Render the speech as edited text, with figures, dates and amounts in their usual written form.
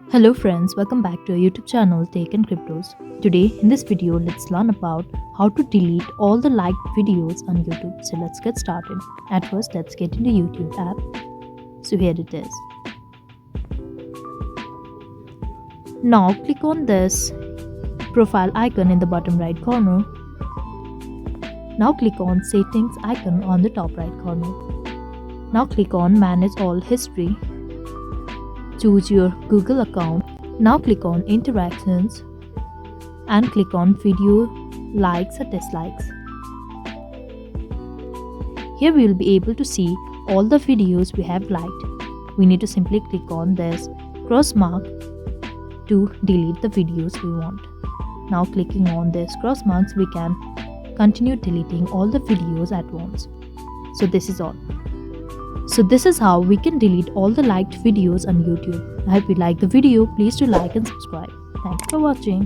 Hello friends, welcome back to our YouTube channel Tech and Cryptos. Today in this video let's learn about how to delete all the liked videos on YouTube. So let's get started. At first let's get into YouTube app. So here it is. Now click on this profile icon in the bottom right corner. Now click on settings icon on the top right corner. Now click on manage all history. Choose your Google account. Now click on interactions and click on video likes or dislikes. Here we will be able to see all the videos we have liked. We need to simply click on this cross mark to delete the videos we want. Now clicking on this cross marks, we can continue deleting all the videos at once. So this is all. So this is how we can delete all the liked videos on YouTube. I hope you like the video. Please do like and subscribe. Thanks for watching.